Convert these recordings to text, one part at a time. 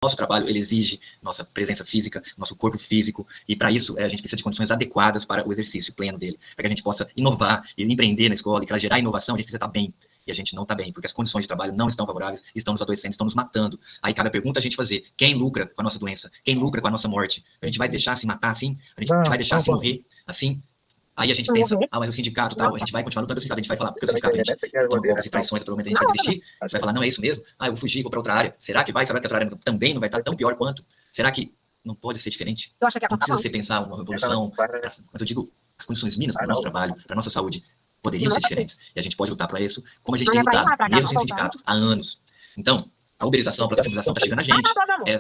nosso trabalho, ele exige nossa presença física, nosso corpo físico, e para isso a gente precisa de condições adequadas para o exercício pleno dele, para que a gente possa inovar e empreender na escola, e para gerar inovação a gente precisa estar bem, e a gente não está bem, porque as condições de trabalho não estão favoráveis, estão nos adoecendo, estão nos matando. Aí cabe a pergunta a gente fazer, quem lucra com a nossa doença? Quem lucra com a nossa morte? A gente vai deixar se matar assim? A gente vai deixar se morrer assim? Aí a gente pensa, mas o sindicato tal, a gente vai continuar lutando pelo sindicato, a gente vai falar, porque o sindicato a gente toma golpes e traições, pelo menos a gente vai desistir, a gente vai falar, não, é isso mesmo? Ah, eu vou fugir, vou para outra área. Será que vai? Será que a outra área também não vai estar tão pior quanto? Será que não pode ser diferente? Eu acho que não precisa ser pensar uma revolução, mas eu digo, as condições mínimas para o nosso trabalho, para a nossa saúde, poderiam ser diferentes. E a gente pode lutar para isso, como a gente tem lutado, mesmo sem sindicato, há anos. Então, a uberização, a plataformização está chegando a gente,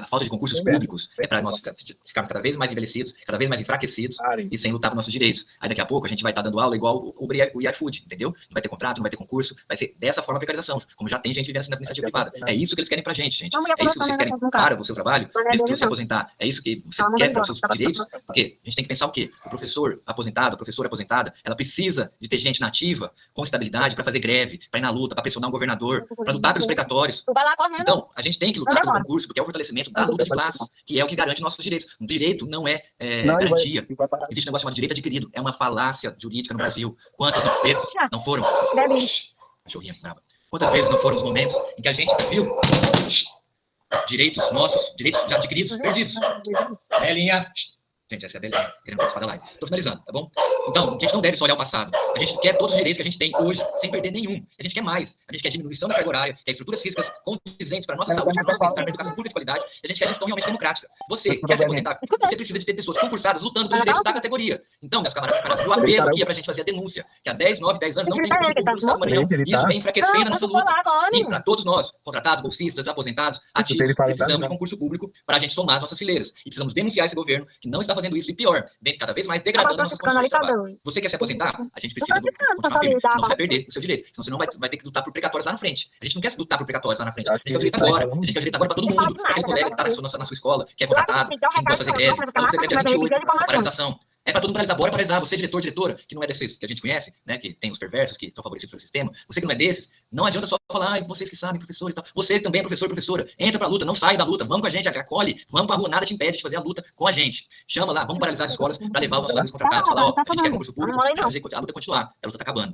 a falta de concursos públicos é para nós ficarmos cada vez mais envelhecidos, cada vez mais enfraquecidos e sem lutar por nossos direitos. Aí daqui a pouco a gente vai estar dando aula igual o Uber e o iFood, entendeu? Não vai ter contrato, não vai ter concurso, vai ser dessa forma a precarização, como já tem gente vivendo na iniciativa privada. É isso que eles querem pra gente, gente. É isso que vocês querem para o seu trabalho, mesmo que você aposentar. É isso que você quer para os seus direitos, porque a gente tem que pensar o quê? O professor aposentado, a professora aposentada, ela precisa de ter gente nativa, com estabilidade, para fazer greve, para ir na luta, para pressionar o governador, para lutar pelos precatórios. Então, a gente tem que lutar pelo concurso, porque é o fortalecimento da luta de classes, que é o que garante nossos direitos. O direito não é garantia. Existe um negócio chamado direito adquirido. É uma falácia jurídica no Brasil. Quantas vezes não foram? Cachorrinha brava. Quantas vezes não foram os momentos em que a gente viu direitos nossos, direitos já adquiridos, perdidos? Belinha. Gente, essa é a Belinha, querendo participar da live. Estou finalizando, tá bom? Então, a gente não deve só olhar o passado. A gente quer todos os direitos que a gente tem hoje, sem perder nenhum. A gente quer mais. A gente quer diminuição da carga horária, quer estruturas físicas condizentes para a nossa saúde, para o nosso bem-estar, para a educação pública de qualidade. E a gente quer gestão realmente democrática. Você quer se aposentar? Você precisa de ter pessoas concursadas lutando pelos direitos da categoria. Então, meus camaradas, o apelo aqui é para a gente fazer a denúncia, que há 10 anos não tem concurso público no Estado do Maranhão. Isso vem enfraquecendo a nossa luta. E para todos nós, contratados, bolsistas, aposentados, ativos, precisamos de concurso público para a gente somar as nossas fileiras. E precisamos denunciar esse governo que não está fazendo isso. E pior, cada vez mais degradando nossas condições de trabalho. Você quer se aposentar? A gente precisa continuar firme, senão você vai perder o seu direito. Senão você não vai ter que lutar por precatórios lá na frente. A gente não quer lutar por precatórios lá na frente. A gente quer o direito agora. A gente quer o direito agora para todo mundo. Para aquele colega que está na sua escola, que é contratado, que não pode fazer greve, para fazer greve dia 28, a paralisação. É para todo mundo paralisar, bora paralisar. Você, diretor, diretora, que não é desses que a gente conhece, né, que tem os perversos, que são favorecidos pelo sistema, você que não é desses, não adianta só falar, vocês que sabem, professores e tal. Você também é professor, professora, entra pra luta, não sai da luta, vamos com a gente, acolhe, vamos pra rua, nada te impede de fazer a luta com a gente. Chama lá, vamos paralisar as escolas para levar os nossos amigos contratados, falar, ó, a gente quer concurso público, a luta continuar, a luta tá acabando.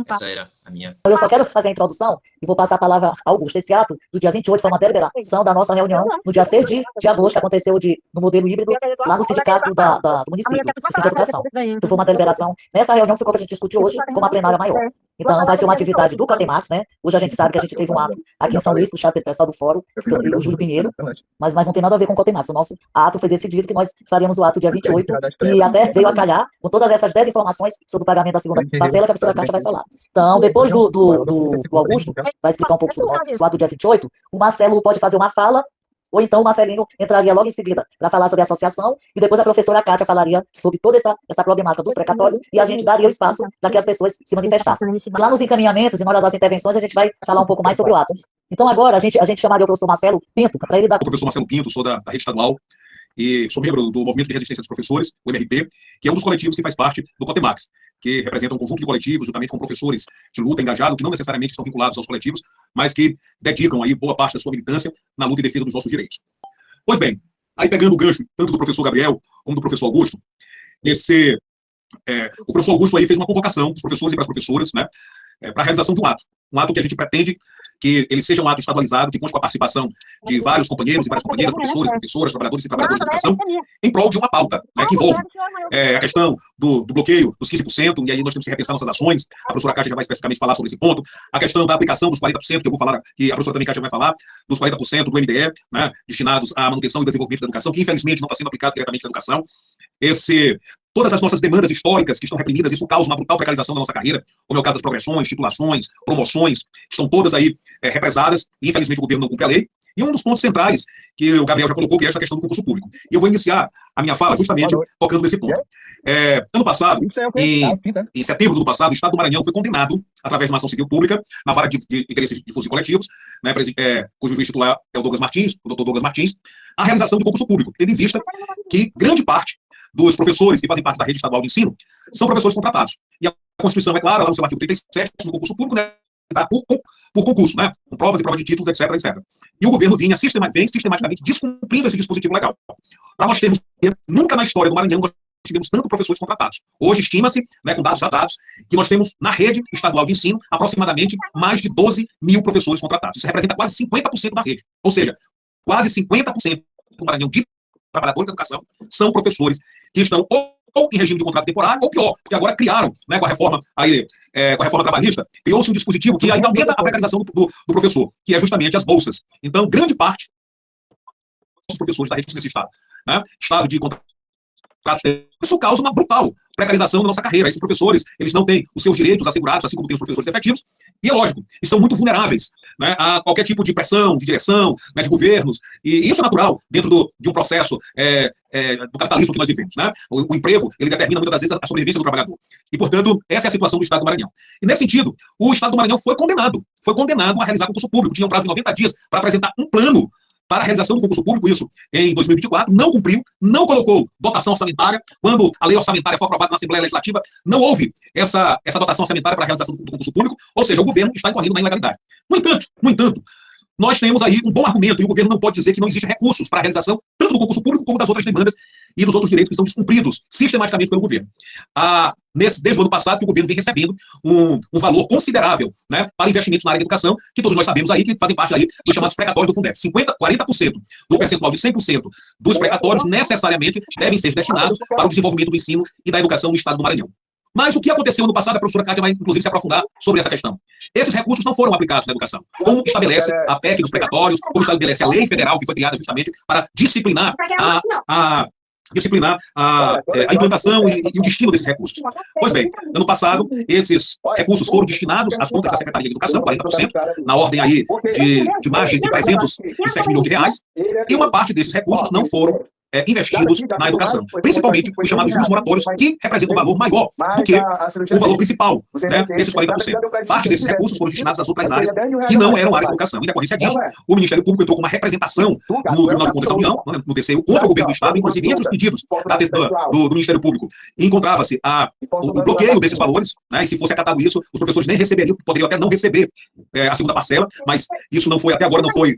Essa era a minha... Eu só quero fazer a introdução e vou passar a palavra a Augusto. Esse ato do dia 28 foi uma deliberação da nossa reunião no dia 6 de agosto, que aconteceu no modelo híbrido, lá no sindicato do município, do Sindicato de Educação. Então foi uma deliberação. Nessa reunião ficou para a gente discutir hoje com uma plenária maior. Então vai ser uma atividade do Catemax, né? Hoje a gente sabe que a gente teve um ato aqui em São Luís, puxado pelo pessoal do fórum, o Júlio Pinheiro, mas não tem nada a ver com o Catemax. O nosso ato foi decidido que nós faríamos o ato dia 28, e até veio a calhar com todas essas 10 informações sobre o pagamento da segunda parcela que a professora Kátia vai falar. Então, depois do Augusto, vai explicar um pouco sobre o ato do dia 28, o Marcelo pode fazer uma fala, ou então o Marcelinho entraria logo em seguida para falar sobre a associação, e depois a professora Kátia falaria sobre toda essa problemática dos precatórios, e a gente daria o espaço para que as pessoas se manifestassem. Lá nos encaminhamentos e na hora das intervenções, a gente vai falar um pouco mais sobre o ato. Então agora a gente chamaria o professor Marcelo Pinto, para ele dar... O professor Marcelo Pinto, sou da rede estadual, e sou membro do Movimento de Resistência dos Professores, o MRP, que é um dos coletivos que faz parte do Catemax, que representa um conjunto de coletivos, juntamente com professores de luta engajados, que não necessariamente estão vinculados aos coletivos, mas que dedicam aí boa parte da sua militância na luta e defesa dos nossos direitos. Pois bem, aí pegando o gancho, tanto do professor Gabriel, como do professor Augusto, o professor Augusto aí fez uma convocação dos professores e para as professoras, né, para a realização de um ato que a gente pretende que ele seja um ato estadualizado, que conte com a participação de vários companheiros e várias companheiras, professores, professoras, trabalhadores e trabalhadoras da educação, em prol de uma pauta, né, que envolve a questão do bloqueio dos 15%, e aí nós temos que repensar nossas ações, a professora Kátia já vai especificamente falar sobre esse ponto, a questão da aplicação dos 40%, que eu vou falar, que a professora também Kátia vai falar, dos 40% do MDE, né, destinados à manutenção e desenvolvimento da educação, que infelizmente não está sendo aplicado diretamente na educação. Todas as nossas demandas históricas que estão reprimidas, isso causa uma brutal precarização da nossa carreira, como é o caso das progressões, titulações, promoções, estão todas aí represadas, e infelizmente o governo não cumpre a lei. E um dos pontos centrais que o Gabriel já colocou, que é essa questão do concurso público. E eu vou iniciar a minha fala justamente tocando nesse ponto. Ano passado, em setembro do ano passado, o Estado do Maranhão foi condenado, através de uma ação civil pública, na vara de interesses difusos e coletivos, né, cujo juiz titular é o Douglas Martins, o doutor Douglas Martins, a realização do concurso público, tendo em vista que grande parte dos professores que fazem parte da rede estadual de ensino são professores contratados. E a Constituição é clara, lá no seu artigo 37, no concurso público, né, por concurso, né? Com provas e provas de títulos, etc, etc. E o governo vem sistematicamente descumprindo esse dispositivo legal. Para nós termos, nunca na história do Maranhão nós tivemos tanto professores contratados. Hoje estima-se, né, com dados datados, que nós temos na rede estadual de ensino aproximadamente mais de 12 mil professores contratados. Isso representa quase 50% da rede. Ou seja, quase 50% do Maranhão de trabalhadores da educação são professores que estão ou em regime de contrato temporário, ou pior, porque agora criaram, né, com a reforma trabalhista, criou-se um dispositivo que ainda aumenta a precarização do professor, que é justamente as bolsas. Então, grande parte dos professores da rede nesse estado, né, estado de contrato, isso causa uma brutal precarização da nossa carreira. Esses professores, eles não têm os seus direitos assegurados, assim como tem os professores efetivos, e é lógico, eles são muito vulneráveis, né, a qualquer tipo de pressão, de direção, né, de governos, e isso é natural dentro de um processo do capitalismo que nós vivemos, né? O emprego, ele determina muitas das vezes a sobrevivência do trabalhador. E, portanto, essa é a situação do Estado do Maranhão. E, nesse sentido, o Estado do Maranhão foi condenado a realizar concurso público. Tinha um prazo de 90 dias para apresentar um plano para a realização do concurso público, isso em 2024, não cumpriu, não colocou dotação orçamentária. Quando a lei orçamentária foi aprovada na Assembleia Legislativa, não houve essa dotação orçamentária para a realização do concurso público, ou seja, o governo está incorrendo na ilegalidade. No entanto, nós temos aí um bom argumento, e o governo não pode dizer que não existe recursos para a realização tanto do concurso público como das outras demandas e dos outros direitos que são descumpridos sistematicamente pelo governo. Desde o ano passado, que o governo vem recebendo um valor considerável, né, para investimentos na área da educação, que todos nós sabemos aí, que fazem parte aí dos chamados precatórios do Fundef. 40% do percentual de 100% dos precatórios necessariamente devem ser destinados para o desenvolvimento do ensino e da educação no estado do Maranhão. Mas o que aconteceu no passado, a professora Kátia vai, inclusive, se aprofundar sobre essa questão. Esses recursos não foram aplicados na educação. Como estabelece a PEC dos precatórios, como estabelece a lei federal, que foi criada justamente para disciplinar a implantação e o destino desses recursos. Pois bem, ano passado, esses recursos foram destinados às contas da Secretaria de Educação, 40%, na ordem aí de margem de 307 milhões de reais, e uma parte desses recursos não foram investidos na educação, principalmente os chamados juros moratórios, que representam um valor maior do que o valor principal, né, desses 40%. Parte desses recursos foram destinados às outras áreas que não eram áreas de educação. Em decorrência disso, o Ministério Público entrou com uma representação no Tribunal de Contas da União, no TCU, contra o governo do Estado, inclusive entre os pedidos do Ministério Público. Encontrava-se o bloqueio desses valores, né, e se fosse acatado isso, os professores nem receberiam, poderiam até não receber a segunda parcela, mas isso não foi, até agora não foi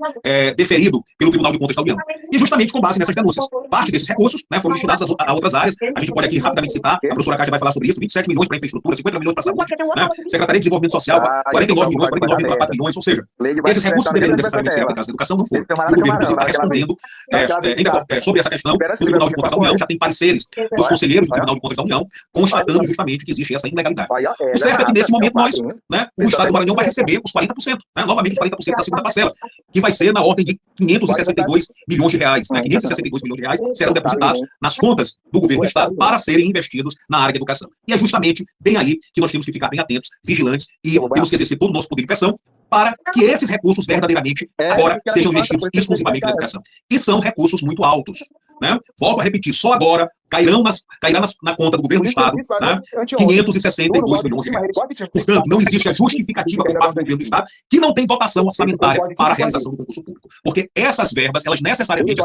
deferido pelo Tribunal de Contas da União. E justamente com base nessas denúncias, parte desses recursos, né, foram destinados a outras áreas. A gente pode aqui rapidamente citar, a professora Kátia vai falar sobre isso: 27 milhões para infraestrutura, 50 milhões para saúde, né, Secretaria de Desenvolvimento Social, 49 milhões, 49,4 milhões, ou seja, esses recursos deveriam necessariamente ser aplicados na educação, não foram. O governo, inclusive, está respondendo sobre essa questão no Tribunal de Contas da União, já tem pareceres dos conselheiros do Tribunal de Contas da União, constatando justamente que existe essa ilegalidade. O certo é que, nesse momento, nós, né, o Estado do Maranhão vai receber os 40%, né, novamente os 40% da segunda parcela, que vai ser na ordem de 562 milhões de reais, né, 562 milhões de reais serão depositados nas contas do governo do Estado para serem investidos na área da educação. E é justamente bem aí que nós temos que ficar bem atentos, vigilantes, e temos que exercer todo o nosso poder de pressão para que esses recursos verdadeiramente agora sejam investidos exclusivamente na educação. E são recursos muito altos, né? Volto a repetir, só agora cairá na conta do governo do Estado, né, 562 milhões de reais. Portanto, não existe a justificativa por parte do governo do Estado que não tem dotação orçamentária para a realização do concurso público. Porque essas verbas, elas necessariamente,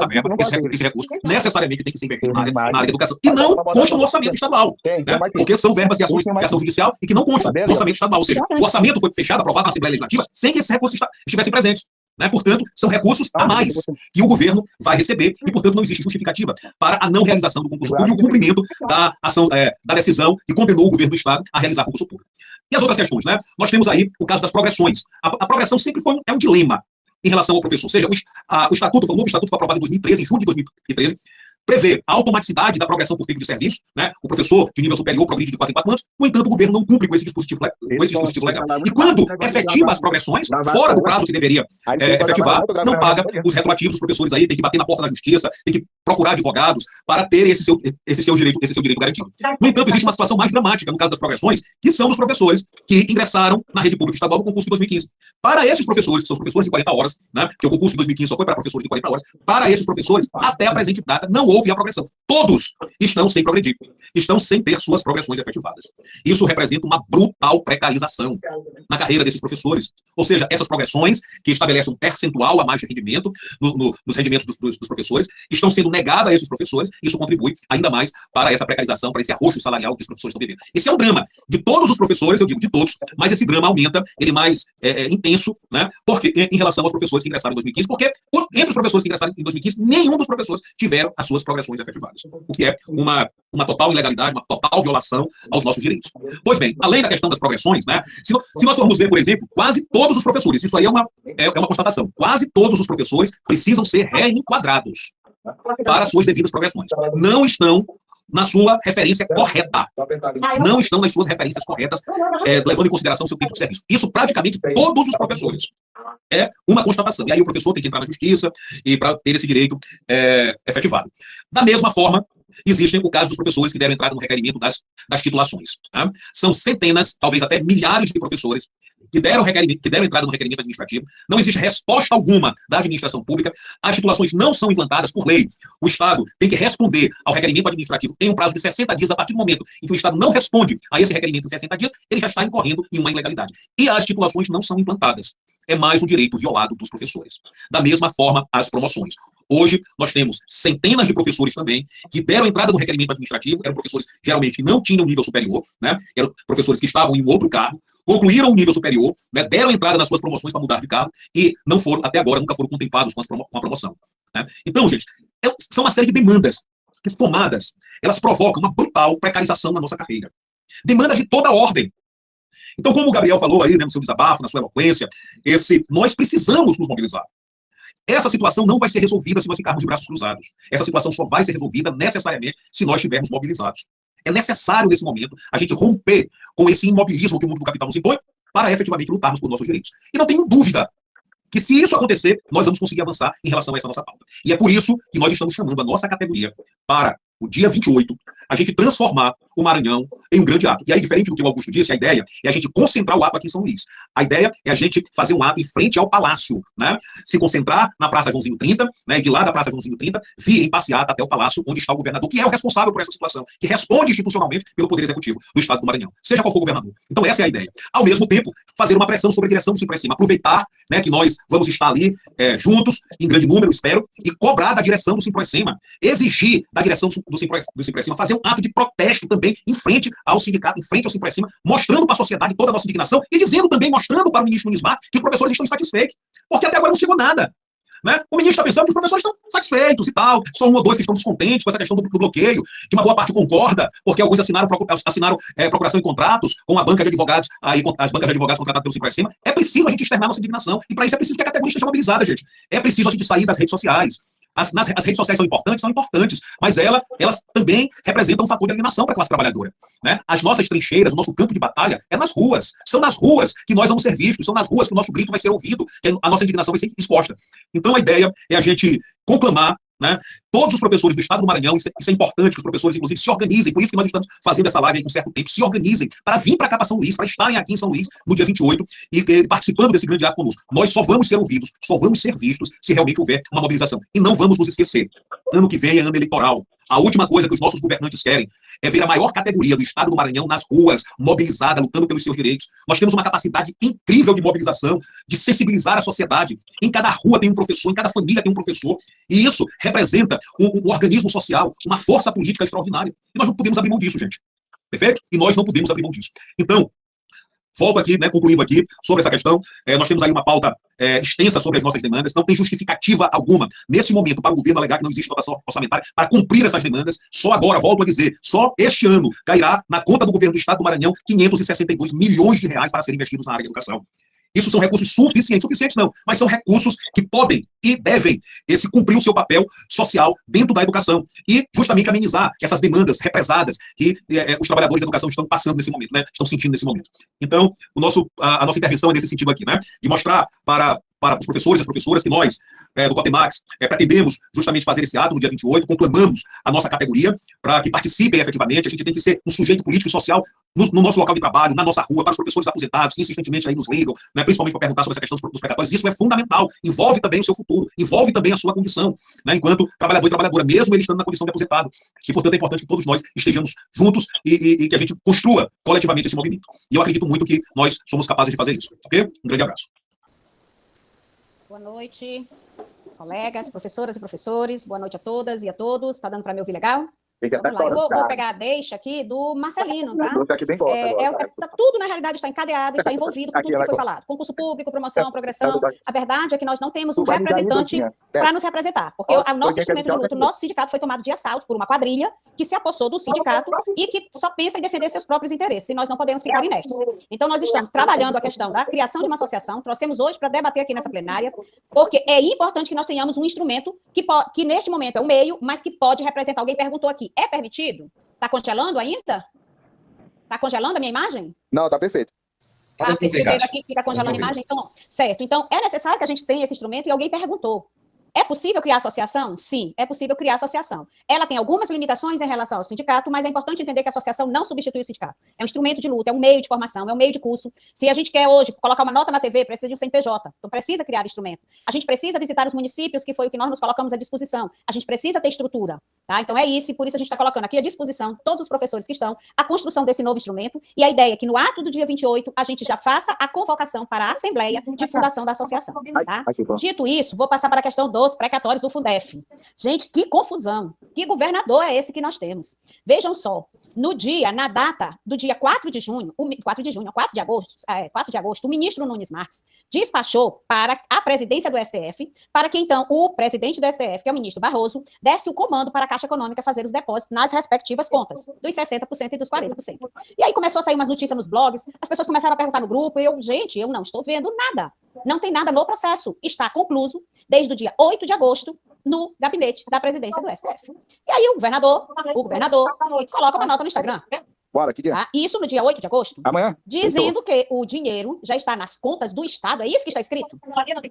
esse recurso, necessariamente tem que ser investido na área da educação. E não consta no orçamento estadual, né? Porque são verbas de ação judicial e que não constam no orçamento estadual. Ou seja, o orçamento foi fechado, aprovado na Assembleia Legislativa, sem que esses recursos estivessem presentes, né? Portanto, são recursos a mais que o governo vai receber e, portanto, não existe justificativa para a não realização do concurso público e o cumprimento da ação, da decisão que condenou o governo do Estado a realizar concurso público. E as outras questões, né? Nós temos aí o caso das progressões. A progressão sempre é um dilema em relação ao professor. Ou seja, o novo estatuto foi aprovado em 2013, em junho de 2013, prevê a automaticidade da progressão por tempo de serviço, né? O professor de nível superior progride de 4 em 4 anos, no entanto, o governo não cumpre com esse dispositivo legal. E quando efetiva as progressões, fora do prazo que deveria efetivar, não paga os retroativos, os professores aí têm que bater na porta da justiça, têm que procurar advogados para ter esse seu direito garantido. No entanto, existe uma situação mais dramática no caso das progressões, que são dos professores que ingressaram na rede pública estadual no concurso de 2015. Para esses professores, que são os professores de 40 horas, né? Que o concurso de 2015 só foi para professores de 40 horas, para esses professores, até a presente data, não houve a progressão. Todos estão sem progredir, estão sem ter suas progressões efetivadas. Isso representa uma brutal precarização na carreira desses professores. Ou seja, essas progressões, que estabelecem um percentual a mais de rendimento nos rendimentos dos professores, estão sendo negadas a esses professores. Isso contribui ainda mais para essa precarização, para esse arroxo salarial que os professores estão vivendo. Esse é um drama de todos os professores, eu digo de todos, mas esse drama aumenta, ele mais intenso, né? Porque em relação aos professores que ingressaram em 2015, porque entre os professores que ingressaram em 2015, nenhum dos professores tiveram as suas progressões efetivadas, o que é uma total ilegalidade, uma total violação aos nossos direitos. Pois bem, além da questão das progressões, né? Se nós formos ver, por exemplo, quase todos os professores, isso aí é uma constatação, quase todos os professores precisam ser reenquadrados para suas devidas progressões. Não estão na sua referência correta. Não estão nas suas referências corretas, levando em consideração o seu tempo de serviço. Isso praticamente todos os professores. É uma constatação. E aí o professor tem que entrar na justiça e para ter esse direito efetivado. Da mesma forma, existem o caso dos professores que deram entrada no requerimento das titulações. Tá? São centenas, talvez até milhares de professores que deram entrada no requerimento administrativo. Não existe resposta alguma da administração pública. As titulações não são implantadas por lei. O Estado tem que responder ao requerimento administrativo em um prazo de 60 dias. A partir do momento em que o Estado não responde a esse requerimento em 60 dias, ele já está incorrendo em uma ilegalidade. E as titulações não são implantadas. É mais um direito violado dos professores. Da mesma forma, as promoções. Hoje, nós temos centenas de professores também que deram entrada no requerimento administrativo, eram professores geralmente que não tinham nível superior, né? Eram professores que estavam em um outro cargo, concluíram o nível superior, né? Deram entrada nas suas promoções para mudar de cargo e não foram, até agora, nunca foram contemplados com a promoção. Né? Então, gente, são uma série de demandas que, tomadas, elas provocam uma brutal precarização na nossa carreira. Demandas de toda ordem. Então, como o Gabriel falou aí, né, no seu desabafo, na sua eloquência, nós precisamos nos mobilizar. Essa situação não vai ser resolvida se nós ficarmos de braços cruzados. Essa situação só vai ser resolvida necessariamente se nós estivermos mobilizados. É necessário, nesse momento, a gente romper com esse imobilismo que o mundo do capital nos impõe para efetivamente lutarmos por nossos direitos. E não tenho dúvida que, se isso acontecer, nós vamos conseguir avançar em relação a essa nossa pauta. E é por isso que nós estamos chamando a nossa categoria para o dia 28, a gente transformar o Maranhão em um grande ato. E aí, diferente do que o Augusto disse, a ideia é a gente concentrar o ato aqui em São Luís. A ideia é a gente fazer um ato em frente ao Palácio, né? Se concentrar na Praça Joãozinho 30, né? E de lá da Praça Joãozinho 30, vir em passeata até o Palácio, onde está o governador, que é o responsável por essa situação, que responde institucionalmente pelo Poder Executivo do Estado do Maranhão, seja qual for o governador. Então, essa é a ideia. Ao mesmo tempo, fazer uma pressão sobre a direção do Simpracima, aproveitar, né, que nós vamos estar ali juntos, em grande número, espero, e cobrar da direção do Simpracima, exigir da direção do Simpracima fazer um ato de protesto também em frente ao sindicato, em frente ao Simpracima, mostrando para a sociedade toda a nossa indignação e dizendo também, mostrando para o ministro Nunes Marques, que os professores estão insatisfeitos, porque até agora não chegou nada. Né? O ministro está pensando que os professores estão satisfeitos e tal, só um ou dois que estão descontentes com essa questão do bloqueio, que uma boa parte concorda, porque alguns assinaram procuração e contratos com a banca de advogados, aí, as bancas de advogados contratadas pelo Simpracima. É preciso a gente externar nossa indignação, e para isso é preciso que a categoria esteja mobilizada, gente. É preciso a gente sair das redes sociais. As redes sociais são importantes, mas elas também representam um fator de alienação para a classe trabalhadora. Né? As nossas trincheiras, o nosso campo de batalha é nas ruas. São nas ruas que nós vamos ser vistos, são nas ruas que o nosso grito vai ser ouvido, que a nossa indignação vai ser exposta. Então a ideia é a gente conclamar, né, todos os professores do Estado do Maranhão, isso é importante que os professores, inclusive, se organizem, por isso que nós estamos fazendo essa live aí com um certo tempo, se organizem para vir para cá para São Luís, para estarem aqui em São Luís no dia 28 e participando desse grande ato conosco. Nós só vamos ser ouvidos, só vamos ser vistos se realmente houver uma mobilização. E não vamos nos esquecer, ano que vem é ano eleitoral. A última coisa que os nossos governantes querem é ver a maior categoria do Estado do Maranhão nas ruas, mobilizada, lutando pelos seus direitos. Nós temos uma capacidade incrível de mobilização, de sensibilizar a sociedade. Em cada rua tem um professor, em cada família tem um professor. E isso representa um organismo social, uma força política extraordinária. E nós não podemos abrir mão disso, gente. Perfeito? E nós não podemos abrir mão disso. Então, volto aqui, né, concluindo aqui sobre essa questão. Nós temos aí uma pauta extensa sobre as nossas demandas. Não tem justificativa alguma, nesse momento, para o governo alegar que não existe dotação orçamentária para cumprir essas demandas. Só agora, volto a dizer, só este ano cairá na conta do governo do Estado do Maranhão 562 milhões de reais para serem investidos na área de educação. Isso são recursos suficientes não, mas são recursos que podem e devem cumprir o seu papel social dentro da educação e justamente amenizar essas demandas represadas que os trabalhadores da educação estão passando nesse momento, né? Estão sentindo nesse momento. Então, a nossa intervenção é nesse sentido aqui, né? De mostrar para para os professores e as professoras que nós, do Cotemax, pretendemos justamente fazer esse ato no dia 28, conclamamos a nossa categoria para que participem efetivamente. A gente tem que ser um sujeito político e social no nosso local de trabalho, na nossa rua, para os professores aposentados, que insistentemente aí nos ligam, né, principalmente para perguntar sobre essa questão dos precatórios. Isso é fundamental, envolve também o seu futuro, envolve também a sua condição, né, enquanto trabalhador e trabalhadora, mesmo ele estando na condição de aposentado. E, portanto, é importante que todos nós estejamos juntos e que a gente construa coletivamente esse movimento. E eu acredito muito que nós somos capazes de fazer isso. Ok? Um grande abraço. Boa noite, colegas, professoras e professores. Boa noite a todas e a todos. Está dando para me ouvir legal? Vamos lá, eu vou pegar a deixa aqui do Marcelino, tá? Tudo, na realidade, está encadeado, está envolvido com tudo que foi falado. Concurso público, promoção, progressão. A verdade é que nós não temos um representante para nos representar, porque o nosso instrumento de luta, o nosso sindicato foi tomado de assalto por uma quadrilha que se apossou do sindicato e que só pensa em defender seus próprios interesses, e nós não podemos ficar inertes. Então, nós estamos trabalhando a questão da criação de uma associação, trouxemos hoje para debater aqui nessa plenária, porque é importante que nós tenhamos um instrumento que neste momento é o meio, mas que pode representar. Alguém perguntou aqui, é permitido? Está congelando ainda? Está congelando a minha imagem? Não, está perfeito. Perfeito, aqui fica congelando a imagem, então, certo. Então, é necessário que a gente tenha esse instrumento, e alguém perguntou. É possível criar associação? Sim, é possível criar associação. Ela tem algumas limitações em relação ao sindicato, mas é importante entender que a associação não substitui o sindicato. É um instrumento de luta, é um meio de formação, é um meio de curso. Se a gente quer hoje colocar uma nota na TV, precisa de um CNPJ, então precisa criar instrumento. A gente precisa visitar os municípios, que foi o que nós nos colocamos à disposição. A gente precisa ter estrutura, tá? Então é isso, e por isso a gente está colocando aqui à disposição todos os professores que estão, a construção desse novo instrumento, e a ideia é que no ato do dia 28, a gente já faça a convocação para a Assembleia de Fundação da Associação, tá? Dito isso, vou passar para a questão dos precatórios do Fundef. Gente, que confusão. Que governador é esse que nós temos? Vejam só, na data do dia 4 de agosto, o ministro Nunes Marques despachou para a presidência do STF, para que então o presidente do STF, que é o ministro Barroso, desse o comando para a Caixa Econômica fazer os depósitos nas respectivas contas, dos 60% e dos 40%. E aí começou a sair umas notícias nos blogs, as pessoas começaram a perguntar no grupo, e eu não estou vendo nada. Não tem nada no processo. Está concluso desde o dia 8 de agosto no gabinete da presidência do STF. E aí o governador coloca uma nota no Instagram. Bora, que dia? Tá? Isso no dia 8 de agosto. Amanhã? Dizendo que o dinheiro já está nas contas do Estado. É isso que está escrito?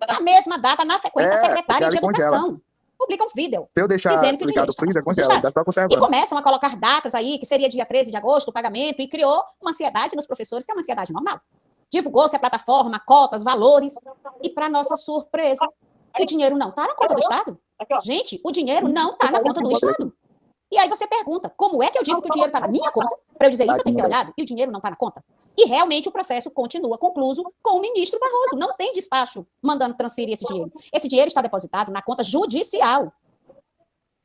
Na mesma data, na sequência, a secretária de Educação publica um vídeo dizendo que o dinheiro está nas contas do Estado. E começam a colocar datas aí, que seria dia 13 de agosto, o pagamento, e criou uma ansiedade nos professores, que é uma ansiedade normal. Divulgou-se a plataforma, cotas, valores, e para nossa surpresa, o dinheiro não está na conta do Estado. Gente, o dinheiro não está na conta do Estado. E aí você pergunta, como é que eu digo que o dinheiro está na minha conta? Para eu dizer isso, eu tenho que ter olhado, e o dinheiro não está na conta. E realmente o processo continua concluso com o ministro Barroso. Não tem despacho mandando transferir esse dinheiro. Esse dinheiro está depositado na conta judicial,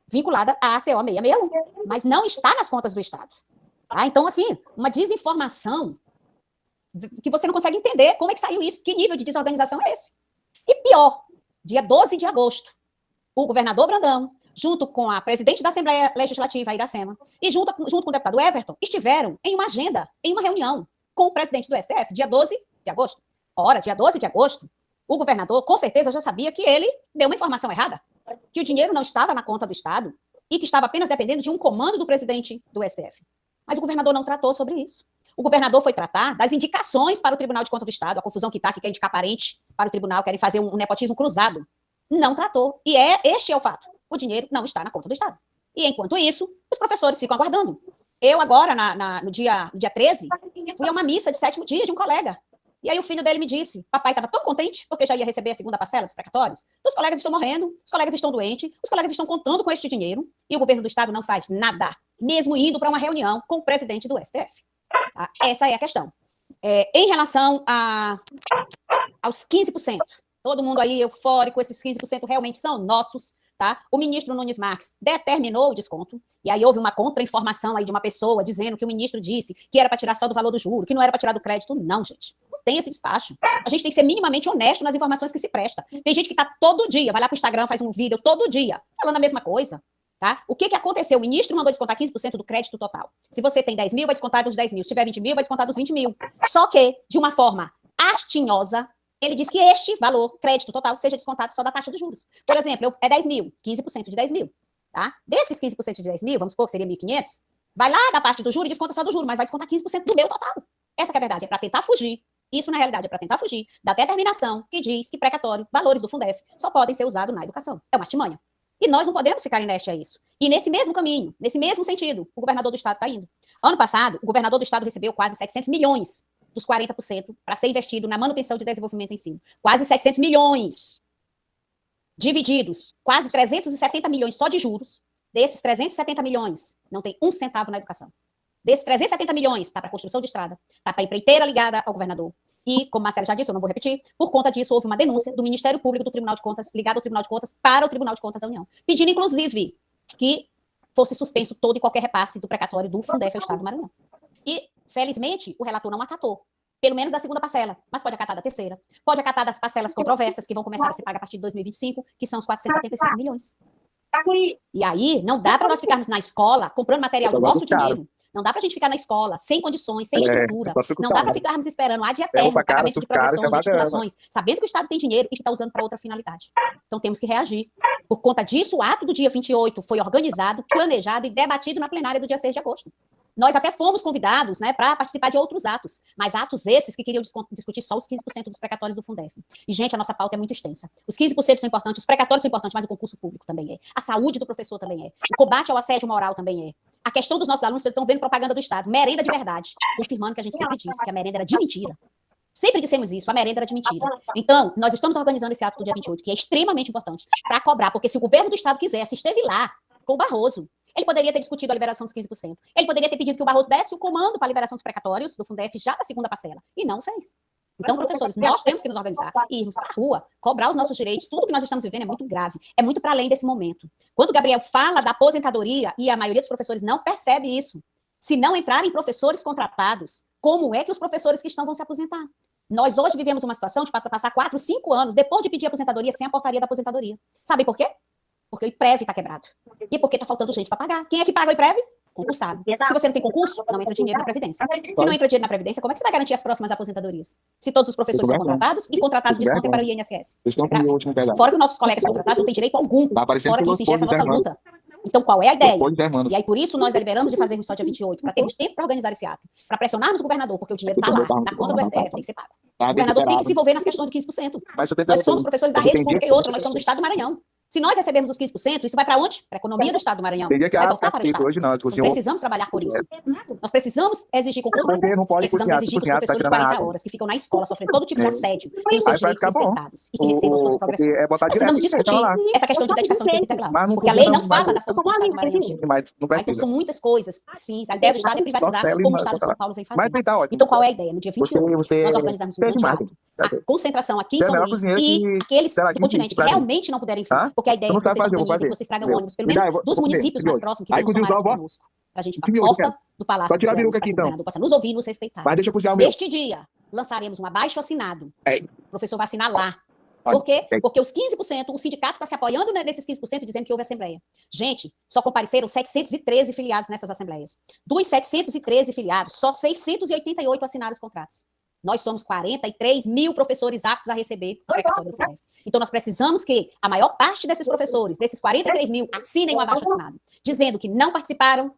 vinculada à ACO 661, mas não está nas contas do Estado. Tá? Então, assim, uma desinformação que você não consegue entender como é que saiu isso, que nível de desorganização é esse. E pior, dia 12 de agosto, o governador Brandão, junto com a presidente da Assembleia Legislativa, Iracema, e junto com o deputado Everton, estiveram em uma agenda, em uma reunião com o presidente do STF, dia 12 de agosto. Ora, dia 12 de agosto, o governador, com certeza, já sabia que ele deu uma informação errada, que o dinheiro não estava na conta do Estado e que estava apenas dependendo de um comando do presidente do STF. Mas o governador não tratou sobre isso. O governador foi tratar das indicações para o Tribunal de Contas do Estado, a confusão que está, que quer indicar parente para o tribunal, querem fazer um nepotismo cruzado. Não tratou. E este é o fato. O dinheiro não está na conta do Estado. E, enquanto isso, os professores ficam aguardando. Eu, agora, no dia 13, fui a uma missa de 7º dia de um colega. E aí o filho dele me disse, papai estava tão contente, porque já ia receber a segunda parcela dos precatórios. Os colegas estão morrendo, os colegas estão doentes, os colegas estão contando com este dinheiro, e o governo do Estado não faz nada, mesmo indo para uma reunião com o presidente do STF. Tá? Essa é a questão. Em relação aos 15%, todo mundo aí eufórico, esses 15% realmente são nossos, tá? O ministro Nunes Marques determinou o desconto, e aí houve uma contra-informação aí de uma pessoa dizendo que o ministro disse que era para tirar só do valor do juro, que não era para tirar do crédito. Não, gente. Não tem esse despacho. A gente tem que ser minimamente honesto nas informações que se presta. Tem gente que está todo dia, vai lá para o Instagram, faz um vídeo todo dia, falando a mesma coisa. Tá? O que aconteceu? O ministro mandou descontar 15% do crédito total. Se você tem 10 mil, vai descontar dos 10 mil. Se tiver 20 mil, vai descontar dos 20 mil. Só que, de uma forma astinhosa, ele diz que este valor, crédito total, seja descontado só da taxa de juros. Por exemplo, é 10 mil, 15% de 10 mil. Tá? Desses 15% de 10 mil, vamos supor que seria 1.500, vai lá da parte do juro e desconta só do juro, mas vai descontar 15% do meu total. Essa que é a verdade, é para tentar fugir Isso, na realidade, é para tentar fugir da determinação que diz que precatório, valores do Fundef, só podem ser usados na educação. É uma artimanha. E nós não podemos ficar inerte a isso. E nesse mesmo caminho, nesse mesmo sentido, o governador do estado está indo. Ano passado, o governador do estado recebeu quase 700 milhões dos 40% para ser investido na manutenção de desenvolvimento e ensino. Quase 700 milhões. Divididos, quase 370 milhões só de juros. Desses 370 milhões, não tem um centavo na educação. Desses 370 milhões, está para construção de estrada, está para empreiteira ligada ao governador. E, como a Marcela já disse, eu não vou repetir, por conta disso houve uma denúncia do Ministério Público do Tribunal de Contas, ligado ao Tribunal de Contas, para o Tribunal de Contas da União, pedindo, inclusive, que fosse suspenso todo e qualquer repasse do precatório do Fundef ao Estado do Maranhão. E, felizmente, o relator não acatou, pelo menos da segunda parcela, mas pode acatar da terceira, pode acatar das parcelas controversas, que vão começar a ser pagas a partir de 2025, que são os 475 milhões. E aí, não dá para nós ficarmos na escola comprando material do nosso dinheiro. Não dá pra gente ficar na escola sem condições, sem estrutura. Não dá pra ficarmos esperando ad eterno pagamento de progressões, de titulações, sabendo que o Estado tem dinheiro e que está usando para outra finalidade. Então temos que reagir. Por conta disso, o ato do dia 28 foi organizado, planejado e debatido na plenária do dia 6 de agosto. Nós até fomos convidados, né, para participar de outros atos, mas atos esses que queriam discutir só os 15% dos precatórios do Fundef. E, gente, a nossa pauta é muito extensa. Os 15% são importantes, os precatórios são importantes, mas o concurso público também é. A saúde do professor também é. O combate ao assédio moral também é. A questão dos nossos alunos, vocês estão vendo propaganda do Estado, merenda de verdade, confirmando que a gente sempre disse que a merenda era de mentira. Sempre dissemos isso, a merenda era de mentira. Então, nós estamos organizando esse ato do dia 28, que é extremamente importante, para cobrar, porque se o governo do Estado quisesse, esteve lá com o Barroso, ele poderia ter discutido a liberação dos 15%. Ele poderia ter pedido que o Barroso desse o comando para a liberação dos precatórios do Fundef já da segunda parcela, e não fez. Então, professores, nós temos que nos organizar e irmos para a rua, cobrar os nossos direitos. Tudo que nós estamos vivendo é muito grave, é muito para além desse momento. Quando o Gabriel fala da aposentadoria, e a maioria dos professores não percebe isso, se não entrarem professores contratados, como é que os professores que estão vão se aposentar? Nós hoje vivemos uma situação de passar 4, 5 anos depois de pedir aposentadoria sem a portaria da aposentadoria. Sabe por quê? Porque o IPREV está quebrado. E porque está faltando gente para pagar. Quem é que paga o IPREV? Concursado. Se você não tem concurso, não entra dinheiro na Previdência. Se não entra dinheiro na Previdência, como é que você vai garantir as próximas aposentadorias? Se todos os professores são contratados e contratados descontem para o INSS. Fora que os nossos colegas contratados não têm direito algum. Fora que isso ingessa a nossa luta. Então, qual é a ideia? E aí, por isso, nós deliberamos de fazermos só dia 28, para termos tempo para organizar esse ato, para pressionarmos o governador, porque o dinheiro está lá, na conta do STF, tem que ser pago. O governador tem que se envolver nas questões do 15%. Nós somos professores da rede pública e outra, nós somos do Estado do Maranhão. Se nós recebermos os 15%, isso vai para onde? Para a economia do Estado do Maranhão. Vai voltar para o Estado. Nós precisamos trabalhar por isso. Nós precisamos exigir concurso público. Precisamos exigir que os professores de 40 horas, que ficam na escola sofrendo todo tipo de assédio, tenham seus direitos respeitados e que recebam suas progressões. Precisamos discutir essa questão de dedicação de tempo integral. Porque a lei não fala da forma como o Estado do Maranhão chega. Então são muitas coisas. Sim, a ideia do Estado é privatizar como o Estado de São Paulo vem fazendo. Então qual é a ideia? No dia 28, nós organizamos um grande ato. A concentração aqui em São Luís e aqueles do continente que realmente não puderem vir, porque a ideia é que vocês organizem, que vocês tragam ônibus, pelo menos dos municípios mais próximos, que venham somar aqui conosco, para a gente ir para a porta do Palácio do Governo, para que o governador possa nos ouvir e nos respeitar. Neste dia, lançaremos um abaixo-assinado. O professor vai assinar lá. Por quê? Porque os 15%, o sindicato está se apoiando nesses 15%, dizendo que houve assembleia. Gente, só compareceram 713 filiados nessas assembleias. Dos 713 filiados, só 688 assinaram os contratos. Nós somos 43 mil professores aptos a receber o precatório do Fundef. Então, nós precisamos que a maior parte desses professores, desses 43 mil, assinem um abaixo-assinado, dizendo que não participaram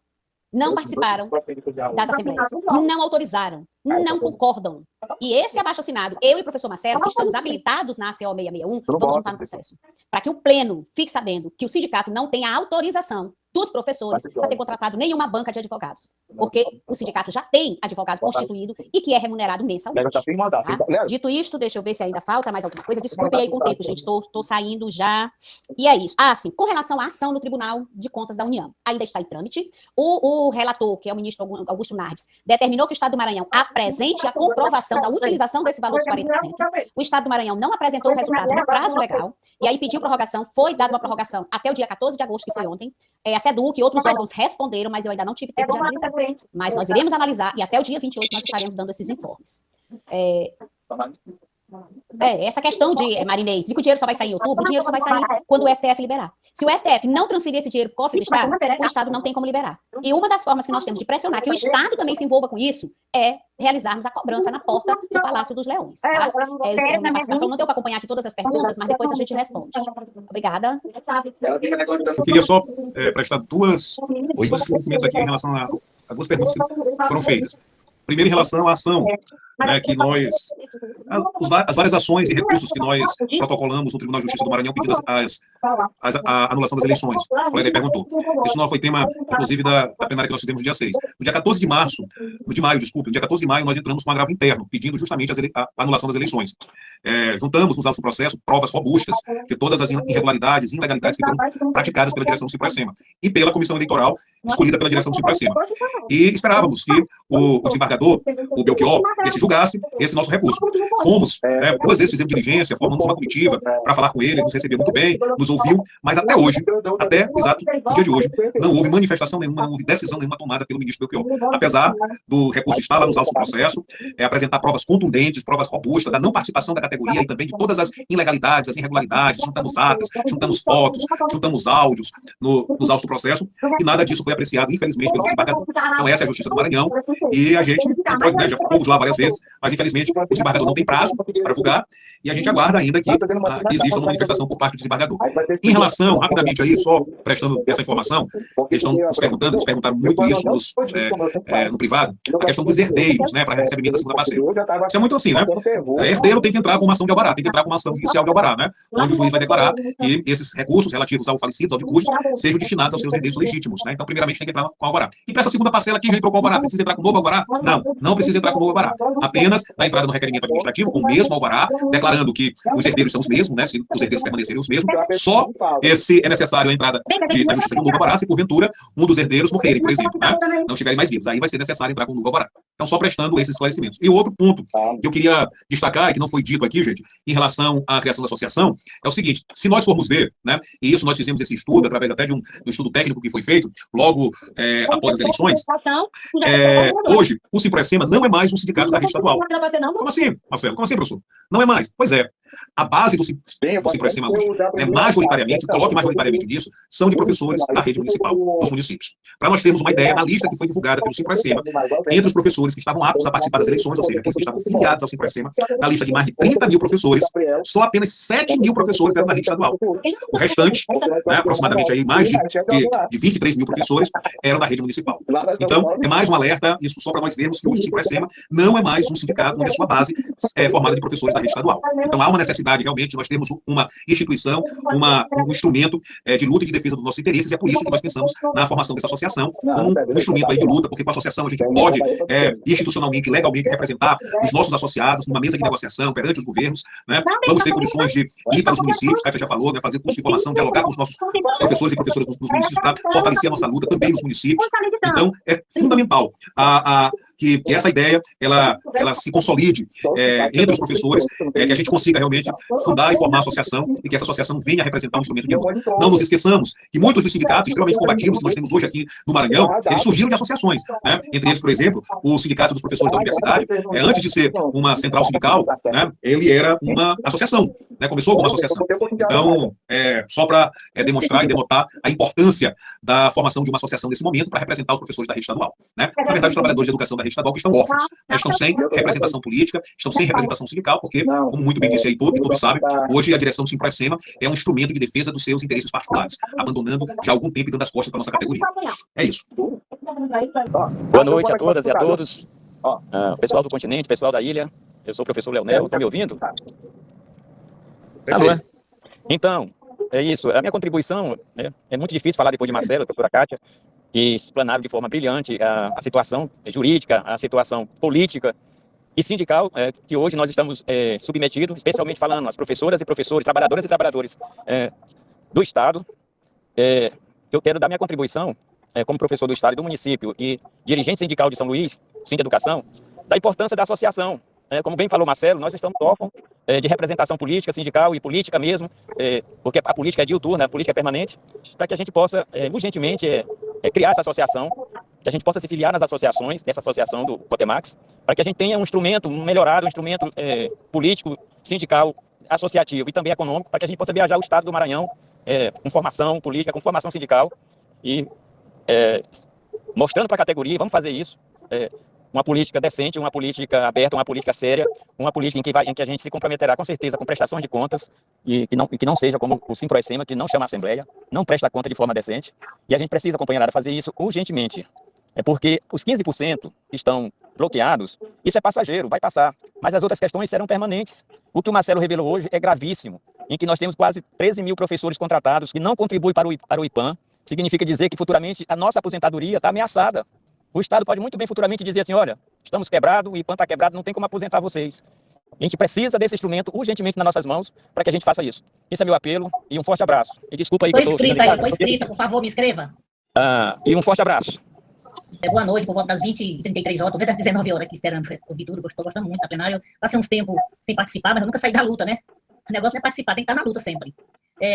das assembleias, não autorizaram, não concordam. E esse abaixo-assinado, eu e o professor Marcelo, que estamos habilitados na ACO 661, vamos juntar no processo. Para que o pleno fique sabendo que o sindicato não tem a autorização dos professores para ter contratado nenhuma banca de advogados. Porque o sindicato já tem advogado constituído e que é remunerado mensalmente. Tá? Dito isto, deixa eu ver se ainda falta mais alguma coisa. Desculpem aí com o tempo, gente. Estou saindo já. E é isso. Ah, sim. Com relação à ação no Tribunal de Contas da União, ainda está em trâmite. O relator, que é o ministro Augusto Nardes, determinou que o Estado do Maranhão apresente a comprovação da utilização desse valor dos 40%. O Estado do Maranhão não apresentou o resultado no prazo legal. E aí pediu prorrogação. Foi dada uma prorrogação até o dia 14 de agosto, que foi ontem. A SEDUC e outros órgãos responderam, mas eu ainda não tive tempo de analisar. Mas nós iremos analisar e até o dia 28 nós estaremos dando esses informes. Essa questão de, Marinês, de que o dinheiro só vai sair em outubro, o dinheiro só vai sair quando o STF liberar. Se o STF não transferir esse dinheiro para o cofre do Estado, o Estado não tem como liberar. E uma das formas que nós temos de pressionar que o Estado também se envolva com isso é realizarmos a cobrança na porta do Palácio dos Leões. Tá? Minha participação não deu para acompanhar aqui todas as perguntas, mas depois a gente responde. Obrigada. Eu queria só prestar dois esclarecimentos aqui em relação a duas perguntas que foram feitas. Primeiro, em relação à ação né, que nós, as várias ações e recursos que nós protocolamos no Tribunal de Justiça do Maranhão pedindo a anulação das eleições. O colega aí perguntou. Isso não foi tema, inclusive, da plenária que nós fizemos no dia 6. No dia 14 de março, no dia 14 de maio, nós entramos com um agravo interno, pedindo justamente a anulação das eleições. Juntamos nos autos do processo provas robustas de todas as irregularidades e ilegalidades que foram praticadas pela direção do Ciprocema e pela comissão eleitoral escolhida pela direção do Ciprocema. E esperávamos que o desembargador, o Belchior, julgasse esse nosso recurso. Fomos, 2 vezes fizemos diligência, formamos uma comitiva para falar com ele, nos recebeu muito bem, nos ouviu, mas até hoje, até exato o dia de hoje, não houve manifestação nenhuma, não houve decisão nenhuma tomada pelo ministro Belchior. Apesar do recurso estar lá nos autos do processo, apresentar provas contundentes, provas robustas, da não participação da categoria e também de todas as ilegalidades, as irregularidades, juntamos atas, juntamos fotos, juntamos áudios nos autos do processo, e nada disso foi apreciado, infelizmente, pelo desembargador. Então essa é a Justiça do Maranhão, e a gente não pode, né, já fomos lá várias vezes, mas infelizmente o desembargador não tem prazo para julgar, e a gente aguarda ainda que exista uma manifestação por parte do desembargador. Em relação, rapidamente aí, só prestando essa informação, eles estão nos perguntando, eles perguntaram muito isso no privado, a questão dos herdeiros, né, para recebimento da segunda parcela. Isso é muito assim, né? Herdeiro tem que entrar com uma ação de alvará, tem que entrar com uma ação judicial de alvará, né? Onde o juiz vai declarar que esses recursos relativos ao falecido, ao de custo, sejam destinados aos seus herdeiros legítimos, né? Então, primeiramente, tem que entrar com alvará. E para essa segunda parcela, quem já entrou com alvará, precisa entrar com novo alvará? Não precisa entrar com novo alvará. Apenas a entrada no requerimento administrativo, com o mesmo alvará, declarando que os herdeiros são os mesmos, né? Se os herdeiros permanecerem os mesmos, só é necessário a entrada da justiça de um novo alvará, se porventura um dos herdeiros morrerem, por exemplo, né? Não estiverem mais vivos. Aí vai ser necessário entrar com um novo alvará. Então, só prestando esses esclarecimentos. E o outro ponto que eu queria destacar, e que não foi dito aqui, gente, em relação à criação da associação, é o seguinte: se nós formos ver, né, e isso nós fizemos esse estudo através até de um estudo técnico que foi feito logo após as eleições, hoje o Ciprocema não é mais um sindicato da rede estadual. Como assim, Marcelo? Como assim, professor? Não é mais. Pois é. A base do Ciprocema hoje, né, majoritariamente, coloque majoritariamente nisso, são de professores da rede municipal, dos municípios. Para nós termos uma ideia, na lista que foi divulgada pelo Ciprocema, entre os professores que estavam aptos a participar das eleições, ou seja, aqueles que estavam filiados ao Ciprocema, na lista de mais de 30 mil professores, só apenas 7 mil professores eram da rede estadual. O restante, né, aproximadamente aí, mais de 23 mil professores, eram da rede municipal. Então, é mais um alerta, isso só para nós vermos que hoje o Ciprocema não é mais um sindicato onde a sua base é formada de professores da rede estadual. Então, há uma necessidade, realmente, nós temos uma instituição, um instrumento de luta e de defesa dos nossos interesses, e é por isso que nós pensamos na formação dessa associação como um instrumento aí de luta, porque com a associação a gente pode institucionalmente, legalmente, representar os nossos associados numa mesa de negociação perante os governos, né? Vamos ter condições de ir para os municípios, Kátia já falou, né, fazer curso de formação, dialogar com os nossos professores e professoras dos municípios para fortalecer a nossa luta também nos municípios. Então, é fundamental que essa ideia ela se consolide entre os professores, que a gente consiga realmente fundar e formar a associação, e que essa associação venha a representar um instrumento de luta. Não nos esqueçamos que muitos dos sindicatos extremamente combativos que nós temos hoje aqui no Maranhão, eles surgiram de associações, né? Entre eles, por exemplo, o Sindicato dos Professores da Universidade, antes de ser uma central sindical, né, ele era uma associação, né? Começou como uma associação. Então, só para demonstrar e denotar a importância da formação de uma associação nesse momento para representar os professores da rede estadual, né? Na verdade, os trabalhadores de educação da rede estadual que estão órfãos, estão sem representação política, estão sem representação sindical, porque, como muito bem disse aí todos sabem, hoje a direção do Ciprocema é um instrumento de defesa dos seus interesses particulares, abandonando já há algum tempo e dando as costas para a nossa categoria. É isso. Boa noite a todas e a todos, pessoal do continente, pessoal da ilha. Eu sou o professor Leonel, estão me ouvindo? Alô? Então, é isso. A minha contribuição, né, é muito difícil falar depois de Marcelo, a doutora Kátia, que explanaram de forma brilhante a situação jurídica, a situação política e sindical que hoje nós estamos submetidos, especialmente falando as professoras e professores, trabalhadoras e trabalhadores do Estado. Eu quero dar minha contribuição como professor do Estado e do município e dirigente sindical de São Luís, Sindeducação, da importância da associação. Como bem falou Marcelo, nós estamos órfãos de representação política, sindical e política mesmo, porque a política é diuturna, a política é permanente, para que a gente possa urgentemente criar essa associação, que a gente possa se filiar nas associações, dessa associação do Cotemax, para que a gente tenha um instrumento melhorado, um instrumento político, sindical, associativo e também econômico, para que a gente possa viajar o Estado do Maranhão com formação política, com formação sindical e mostrando para a categoria, vamos fazer isso, uma política decente, uma política aberta, uma política séria, uma política em que a gente se comprometerá com certeza com prestações de contas e que não seja como o Ciprocema, que não chama a Assembleia, não presta conta de forma decente, e a gente precisa, companheirada, fazer isso urgentemente. É porque os 15% que estão bloqueados, isso é passageiro, vai passar. Mas as outras questões serão permanentes. O que o Marcelo revelou hoje é gravíssimo, em que nós temos quase 13 mil professores contratados que não contribuem para o IPAM. Significa dizer que futuramente a nossa aposentadoria está ameaçada. O Estado pode muito bem futuramente dizer assim, olha, estamos quebrados, o IPAM está quebrado, não tem como aposentar vocês. A gente precisa desse instrumento urgentemente nas nossas mãos para que a gente faça isso. Esse é meu apelo e um forte abraço. E desculpa aí que eu estou... Estou inscrita, por favor, me inscreva. E um forte abraço. Boa noite, por volta das 20h33 horas, estou desde as 19 horas aqui esperando ouvir tudo, estou gostando muito da plenária. Passei uns tempos sem participar, mas eu nunca saí da luta, né? O negócio não é participar, tem que estar na luta sempre.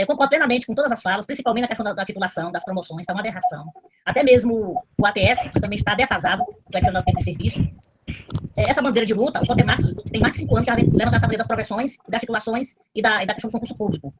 Concordo plenamente com todas as falas, principalmente na questão da titulação, das promoções, está uma aberração. Até mesmo o ATS, que também está defasado, do adicional tempo de serviço. Essa bandeira de luta, o Cotemax tem mais de 5 anos que ela levanta essa bandeira das progressões, das titulações e da questão do concurso público.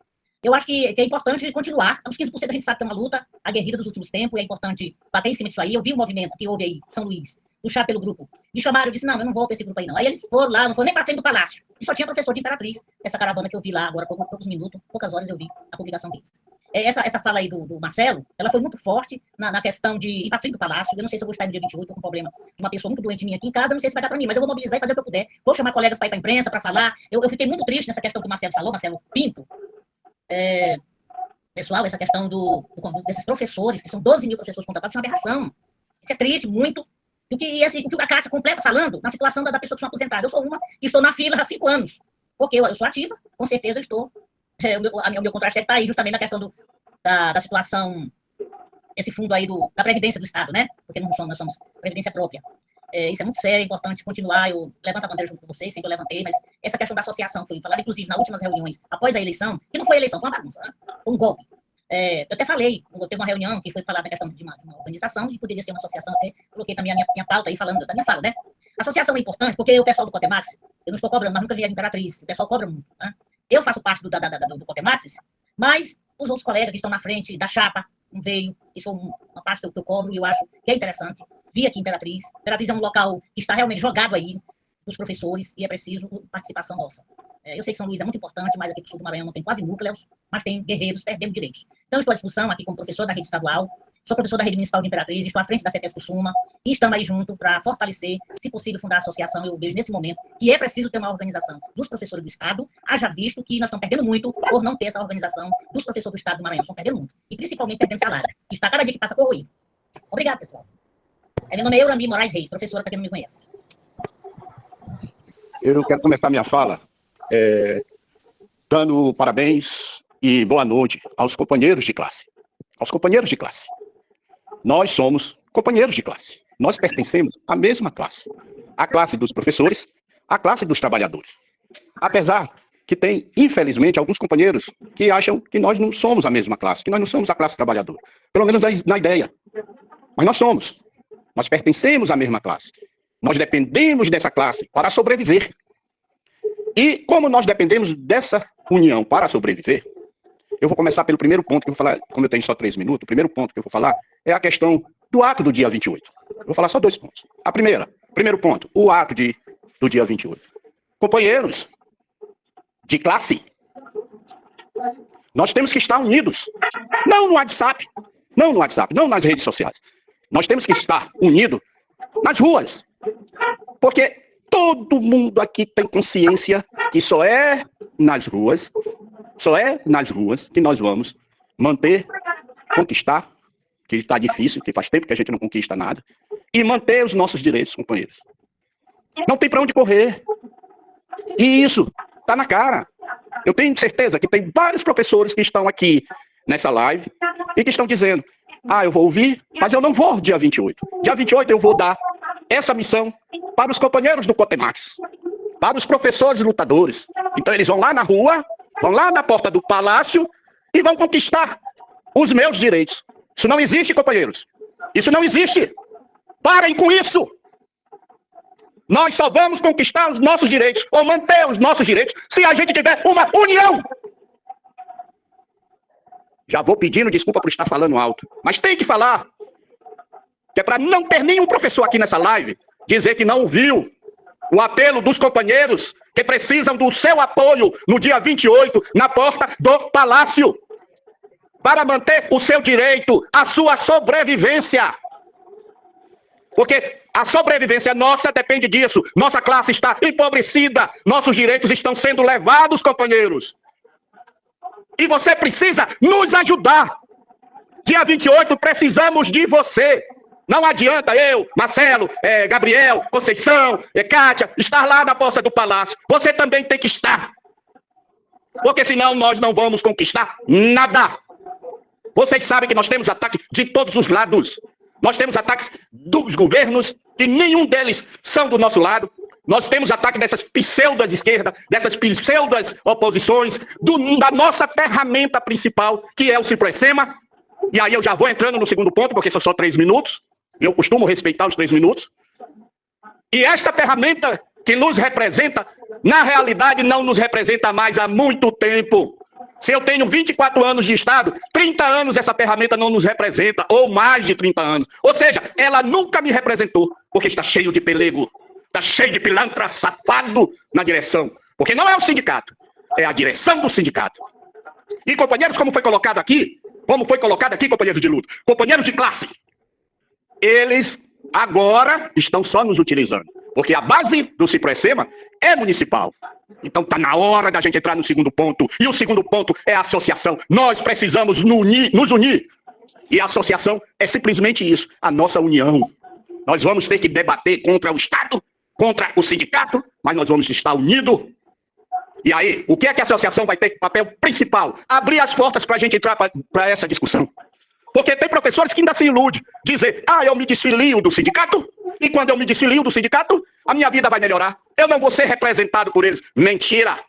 Eu acho que é importante continuar. Os 15% a gente sabe que é uma luta aguerrida dos últimos tempos, e é importante bater em cima disso aí. Eu vi o movimento que houve aí em São Luís, puxar pelo grupo. Me chamaram, eu disse, não, eu não vou para esse grupo aí não. Aí eles foram lá, não foram nem para frente do palácio. E só tinha professor de Imperatriz, essa caravana que eu vi lá agora, poucos minutos, poucas horas eu vi a publicação deles. Essa fala aí do Marcelo, ela foi muito forte na questão de ir para frente do palácio. Eu não sei se eu vou estar no dia 28, com um problema de uma pessoa muito doente minha aqui em casa, eu não sei se vai dar para mim, mas eu vou mobilizar e fazer o que eu puder. Vou chamar colegas para ir para a imprensa, para falar. Eu fiquei muito triste nessa questão que o Marcelo falou, Marcelo Pinto. Pessoal, essa questão desses professores, que são 12 mil professores contratados, isso é uma aberração. Isso é triste, muito. O que a Cássia completa falando na situação da pessoa que são aposentada. Eu sou uma que estou na fila há 5 anos. Porque eu sou ativa, com certeza eu estou. O meu contra-cheque está aí justamente na questão da situação, esse fundo aí da Previdência do Estado, né? Porque nós somos Previdência própria. Isso é muito sério, é importante continuar. Eu levanto a bandeira junto com vocês, sempre eu levantei, mas essa questão da associação foi falada, inclusive, nas últimas reuniões, após a eleição, que não foi eleição, foi uma bagunça, né? Foi um golpe. Eu até falei, teve uma reunião que foi falar da questão de uma organização, e poderia ser uma associação, até coloquei também a minha pauta aí, falando da minha fala, né? A associação é importante, porque o pessoal do Cotemax, eu não estou cobrando, mas nunca vi a Imperatriz, o pessoal cobra muito, né? Eu faço parte do Cotemax, mas os outros colegas que estão na frente da chapa, não veio, isso foi uma parte que eu cobro, e eu acho que é interessante. Vi aqui em Imperatriz. Imperatriz é um local que está realmente jogado aí dos professores e é preciso participação nossa. Eu sei que São Luís é muito importante, mas aqui no sul do Maranhão não tem quase núcleos, mas tem guerreiros perdendo direitos. Então, estou à disposição aqui como professor da rede estadual, sou professor da rede municipal de Imperatriz, estou à frente da FETESP Suma e estamos aí junto para fortalecer, se possível, fundar a associação. Eu vejo nesse momento que é preciso ter uma organização dos professores do Estado, haja visto que nós estamos perdendo muito por não ter essa organização dos professores do Estado do Maranhão. Estamos perdendo muito. E principalmente perdendo salário, que está cada dia que passa corroído. Obrigado, pessoal. Meu nome é Eurami Moraes Reis, professora, para quem não me conhece. Eu quero começar minha fala dando parabéns e boa noite aos companheiros de classe. Aos companheiros de classe. Nós somos companheiros de classe. Nós pertencemos à mesma classe. A classe dos professores, a classe dos trabalhadores. Apesar que tem, infelizmente, alguns companheiros que acham que nós não somos a mesma classe, que nós não somos a classe trabalhadora. Pelo menos na ideia. Mas nós somos. Nós pertencemos à mesma classe. Nós dependemos dessa classe para sobreviver. E como nós dependemos dessa união para sobreviver, eu vou começar pelo primeiro ponto que eu vou falar, como eu tenho só 3 minutos, o primeiro ponto que eu vou falar é a questão do ato do dia 28. Eu vou falar só 2 pontos. Primeiro ponto, o ato do dia 28. Companheiros de classe, nós temos que estar unidos. Não no WhatsApp, não nas redes sociais. Nós temos que estar unidos nas ruas. Porque todo mundo aqui tem consciência que só é nas ruas que nós vamos conquistar, que está difícil, que faz tempo que a gente não conquista nada, e manter os nossos direitos, companheiros. Não tem para onde correr. E isso está na cara. Eu tenho certeza que tem vários professores que estão aqui nessa live e que estão dizendo: eu vou ouvir, mas eu não vou dia 28. Dia 28 eu vou dar essa missão para os companheiros do Cotemax, para os professores lutadores. Então eles vão lá na rua, vão lá na porta do palácio e vão conquistar os meus direitos. Isso não existe, companheiros. Isso não existe. Parem com isso. Nós só vamos conquistar os nossos direitos, ou manter os nossos direitos, se a gente tiver uma união. Já vou pedindo desculpa por estar falando alto, mas tem que falar. Que é para não ter nenhum professor aqui nessa live dizer que não ouviu o apelo dos companheiros que precisam do seu apoio no dia 28, na porta do palácio, para manter o seu direito, a sua sobrevivência. Porque a sobrevivência nossa depende disso. Nossa classe está empobrecida. Nossos direitos estão sendo levados, companheiros. E você precisa nos ajudar. Dia 28, precisamos de você. Não adianta eu, Marcelo, Gabriel, Conceição, Kátia, estar lá na porta do palácio. Você também tem que estar. Porque senão nós não vamos conquistar nada. Vocês sabem que nós temos ataque de todos os lados. Nós temos ataques dos governos, que nenhum deles são do nosso lado. Nós temos ataque dessas pseudas esquerdas, dessas pseudas oposições, da nossa ferramenta principal, que é o Cipressema. E aí eu já vou entrando no segundo ponto, porque são só 3 minutos. Eu costumo respeitar os 3 minutos. E esta ferramenta que nos representa, na realidade não nos representa mais há muito tempo. Se eu tenho 24 anos de Estado, 30 anos essa ferramenta não nos representa, ou mais de 30 anos. Ou seja, ela nunca me representou, porque está cheio de pelego, está cheio de pilantra safado na direção. Porque não é o sindicato, é a direção do sindicato. E companheiros, como foi colocado aqui, companheiros de luta, companheiros de classe, eles agora estão só nos utilizando. Porque a base do Cipressema é municipal. Então está na hora da gente entrar no segundo ponto. E o segundo ponto é a associação. Nós precisamos nos unir. E a associação é simplesmente isso, a nossa união. Nós vamos ter que debater contra o Estado, contra o sindicato, mas nós vamos estar unidos. E aí, o que é que a associação vai ter papel principal? Abrir as portas para a gente entrar para essa discussão. Porque tem professores que ainda se iludem. Dizer, eu me desfilio do sindicato, e quando eu me desfilio do sindicato, a minha vida vai melhorar. Eu não vou ser representado por eles. Mentira!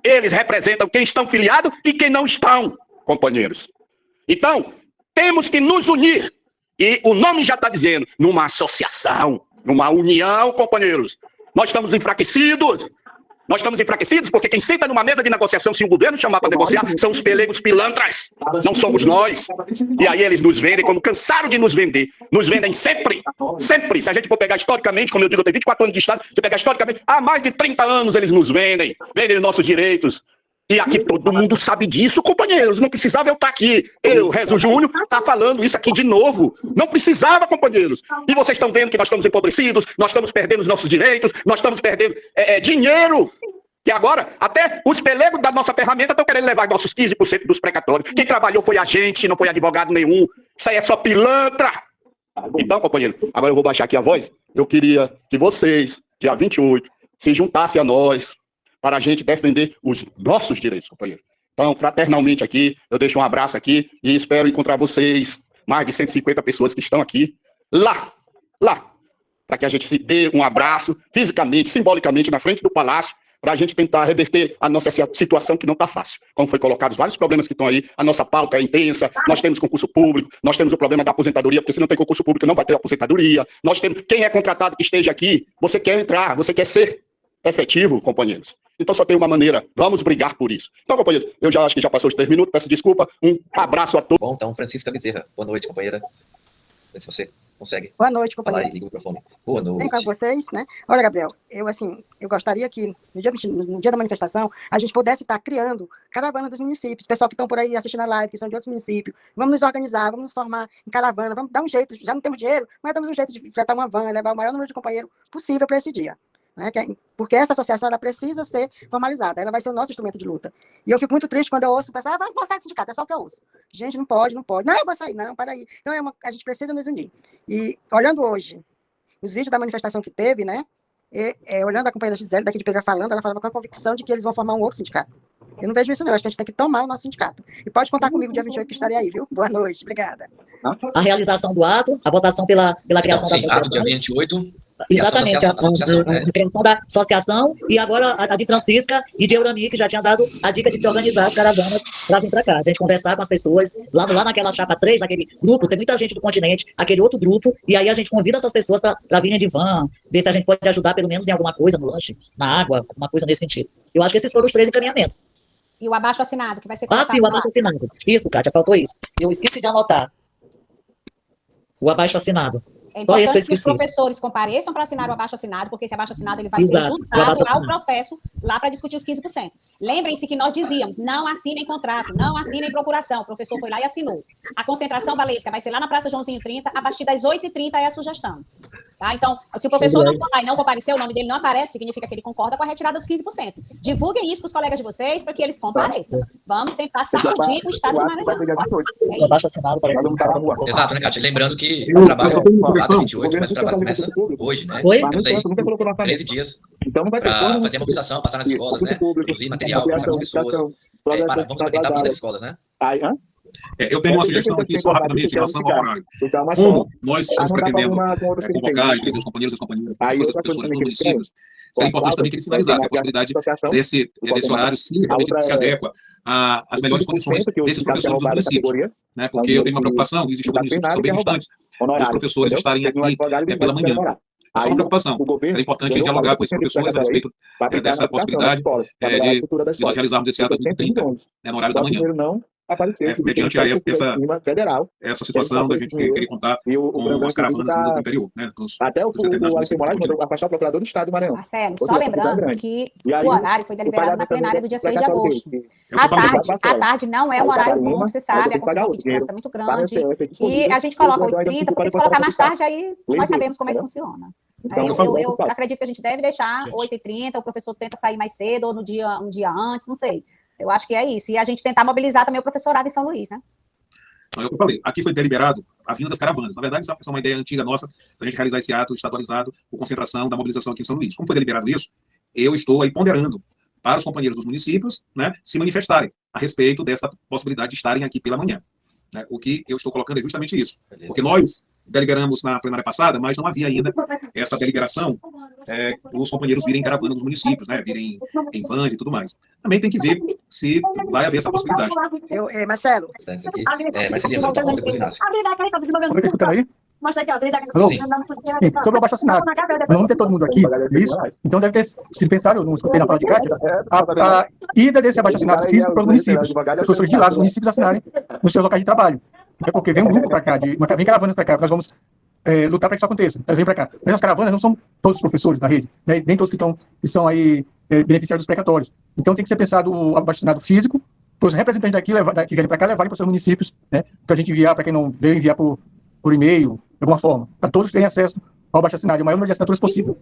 Eles representam quem estão filiados e quem não estão, companheiros. Então, temos que nos unir. E o nome já está dizendo, numa associação, numa união, companheiros. Nós estamos enfraquecidos. Nós estamos enfraquecidos porque quem senta numa mesa de negociação, se o governo chamar para negociar, são os pelegos pilantras. Não somos nós. E aí eles nos vendem como cansaram de nos vender. Nos vendem sempre. Sempre. Se a gente for pegar historicamente, como eu digo, eu tenho 24 anos de Estado, se pegar historicamente, há mais de 30 anos eles nos vendem. Vendem os nossos direitos. E aqui todo mundo sabe disso, companheiros. Não precisava eu estar aqui. Eu, Rezo Júnior, tá falando isso aqui de novo. Não precisava, companheiros. E vocês estão vendo que nós estamos empobrecidos, nós estamos perdendo os nossos direitos, nós estamos perdendo dinheiro. E agora, até os pelegos da nossa ferramenta estão querendo levar nossos 15% dos precatórios. Quem trabalhou foi a gente, não foi advogado nenhum. Isso aí é só pilantra. Então, companheiro, agora eu vou baixar aqui a voz. Eu queria que vocês, dia 28, se juntassem a nós, para a gente defender os nossos direitos, companheiro. Então, fraternalmente aqui, eu deixo um abraço aqui e espero encontrar vocês, mais de 150 pessoas que estão aqui, lá, para que a gente se dê um abraço, fisicamente, simbolicamente, na frente do palácio, para a gente tentar reverter a nossa situação que não está fácil. Como foi colocado, vários problemas que estão aí, a nossa pauta é intensa, nós temos concurso público, nós temos o problema da aposentadoria, porque se não tem concurso público não vai ter aposentadoria, nós temos, quem é contratado que esteja aqui, você quer entrar, você quer ser efetivo, companheiros. Então só tem uma maneira, vamos brigar por isso. Então, companheiros, eu já acho que já passou os 3 minutos, peço desculpa, um abraço a todos. Bom, então, Francisca Bezerra, boa noite, companheira. Vê se você consegue. Boa noite, companheira. Falar e liga o microfone. Boa noite. Vem com vocês, né? Olha, Gabriel, eu gostaria que no dia da manifestação, a gente pudesse estar criando caravana dos municípios, pessoal que estão por aí assistindo a live, que são de outros municípios, vamos nos organizar, vamos nos formar em caravana, vamos dar um jeito, já não temos dinheiro, mas damos um jeito de fretar uma van, levar o maior número de companheiros possível para esse dia. Né? Porque essa associação ela precisa ser formalizada, ela vai ser o nosso instrumento de luta. E eu fico muito triste quando eu ouço o pessoal, vou sair do sindicato, é só o que eu ouço. Gente, não pode. Não, eu vou sair, não, para aí. Então, a gente precisa nos unir. E, olhando hoje, os vídeos da manifestação que teve, né, olhando a companheira Gisele, daqui de Pedra falando, ela falava com a convicção de que eles vão formar um outro sindicato. Eu não vejo isso, não. Eu acho que a gente tem que tomar o nosso sindicato. E pode contar comigo dia 28 que estarei aí, viu? Boa noite, obrigada. A realização do ato, a votação pela criação da associação. Ato dia 28. Exatamente, a criação da associação e agora a de Francisca e de Eurami, que já tinha dado a dica de se organizar as caravanas para vir para cá. A gente conversar com as pessoas, lá naquela chapa 3, aquele grupo, tem muita gente do continente, aquele outro grupo, e aí a gente convida essas pessoas para virem de van, ver se a gente pode ajudar pelo menos em alguma coisa, no lanche, na água, alguma coisa nesse sentido. Eu acho que esses foram os 3 encaminhamentos. E o abaixo-assinado, que vai ser colocado. Ah, sim, o abaixo-assinado. Isso, Kátia, faltou isso. Eu esqueci de anotar. O abaixo-assinado. É importante que os professores compareçam para assinar o abaixo-assinado, porque esse abaixo-assinado ele vai ser juntado ao processo lá para discutir os 15%. Lembrem-se que nós dizíamos, não assinem contrato, não assinem procuração. O professor foi lá e assinou. A concentração, Valesca, vai ser lá na Praça Joãozinho 30, a partir das 8h30 é a sugestão. Tá? Então, se o professor não for lá e não comparecer, o nome dele não aparece, significa que ele concorda com a retirada dos 15%. Divulguem isso para os colegas de vocês, para que eles compareçam. Vamos tentar sacudir o Estado do Maranhão. Exato, né, Kátia? Lembrando que o trabalho data 28, mas o trabalho começa hoje, né? Temos aí 13 dias para fazer a mobilização, passar nas escolas, né? Produzir material, para as pessoas. Vamos para tentar abrir nas escolas, né? Eu tenho uma sugestão aqui, só rapidamente, em relação ao horário. Como nós estamos pretendendo convocar e trazer os companheiros e as companheiras, as professoras dos municípios, seria importante também que eles sinalizassem a possibilidade desse horário, se realmente se adequa às melhores condições desses professores dos municípios. Né? Porque eu tenho uma preocupação, existem alguns municípios que são bem distantes, dos professores estarem aqui pela manhã. É só uma preocupação. Seria importante dialogar com esses professores a respeito dessa possibilidade de nós realizarmos esse ato às 20h30, no horário da manhã. Mediante essa situação da gente querer contar com as caravanas do interior, né? Até o afastar o procurador do Estado do Maranhão. Marcelo, só lembrando que o horário foi deliberado na plenária do dia 6 de agosto. À tarde não é um horário bom, você sabe, a confusão aqui de trânsito é muito grande. E a gente coloca 8h30, porque se colocar mais tarde, aí nós sabemos como é que funciona. Eu acredito que a gente deve deixar 8h30, o professor tenta sair mais cedo, ou um dia antes, não sei. Eu acho que é isso. E a gente tentar mobilizar também o professorado em São Luís, né? É o que eu falei. Aqui foi deliberado a vinda das caravanas. Na verdade, isso é uma ideia antiga nossa, para a gente realizar esse ato estadualizado, por concentração da mobilização aqui em São Luís. Como foi deliberado isso, eu estou aí ponderando para os companheiros dos municípios, né, se manifestarem a respeito dessa possibilidade de estarem aqui pela manhã. Né? O que eu estou colocando é justamente isso. Porque nós deliberamos na plenária passada, mas não havia ainda essa deliberação os companheiros virem em caravana dos municípios, né, virem em vans e tudo mais. Também tem que ver se vai haver essa possibilidade. Marcelo. Marcelino, então, depois Inácio. Como é que escutando aí? Alô? Sim, sobre o abaixo-assinado. Nós vamos ter todo mundo aqui, isso? Então deve ter sido pensado, eu não escutei na fala de Kátia, a ida desse abaixo-assinado físico para os municípios. Os professores de lá dos municípios assinarem nos seus locais de trabalho. É porque vem um grupo para cá, vem caravanas para cá, nós vamos lutar para que isso aconteça. Elas vêm para cá. Mas as caravanas não são todos os professores da rede, né? Nem todos que são aí beneficiários dos precatórios. Então tem que ser pensado o abaixo-assinado físico, para os representantes daqui que vêm para cá levarem para os seus municípios, né? Para a gente enviar, para quem não veio, enviar por e-mail, de alguma forma, para todos terem acesso ao abaixo-assinado, o maior número de assinaturas possível.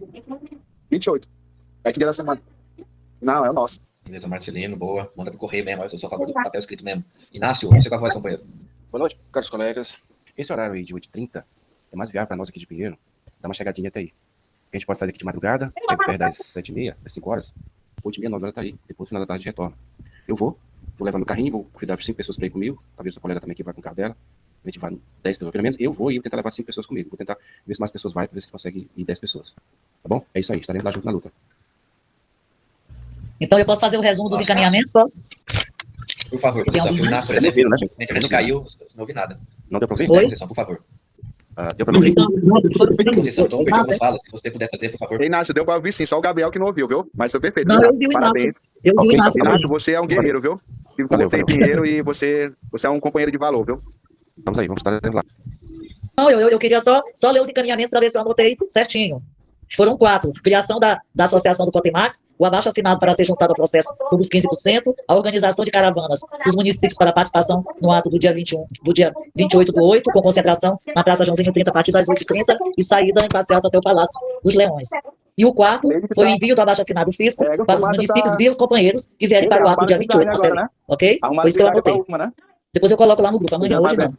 28. É que dia da semana? Não, é o nosso. Beleza, Marcelino, boa. Manda pro correio mesmo, eu sou a favor do papel escrito mesmo. Inácio, você com a voz, companheiro. Boa noite, caros colegas. Esse horário aí de 8h30 é mais viável para nós aqui de Pinheiro. Dá uma chegadinha até aí. A gente pode sair daqui de madrugada, pega ferro das 7h30, das 5 horas, 8h30, 9 horas tá aí. Depois, no final da tarde, retorna. Eu vou levar meu carrinho, vou convidar 5 pessoas para ir comigo. Talvez a colega também que vai com o carro dela. A gente vai 10 pessoas. Pelo menos eu vou tentar levar 5 pessoas comigo. Vou tentar ver se mais pessoas vai, para ver se consegue ir 10 pessoas. Tá bom? É isso aí, estaremos lá junto na luta. Então eu posso fazer o resumo dos encaminhamentos, posso? Por favor, professor. O Inácio, por exemplo, a internet caiu, não ouvi nada. Não deu para ouvir? Professor, por favor. Deu para ouvir? Conceição, então, perdi algumas falas. Se você puder fazer, por favor. Inácio, deu para ouvir sim, só o Gabriel que não ouviu, viu? Mas foi perfeito. Não, eu vi o Inácio. Parabéns. Eu vi o Inácio. Inácio, você é um guerreiro, viu? Vivo com você em Pinheiro e você é um companheiro de valor, viu? Vamos aí, vamos estar lá. Não, eu queria só ler os encaminhamentos para ver se eu anotei certinho. Foram 4. Criação da associação do Cotemax, o abaixo-assinado para ser juntado ao processo sobre os 15%, a organização de caravanas dos municípios para participação no ato do dia 28/8, com concentração na Praça Joãozinho 30 a partir das 8h30 e saída em passeata até o Palácio dos Leões. E o 4 foi o envio do abaixo-assinado físico para os municípios via os companheiros que vierem para o ato do dia 28, ok? Foi isso que eu anotei. Depois eu coloco lá no grupo, amanhã, hoje não.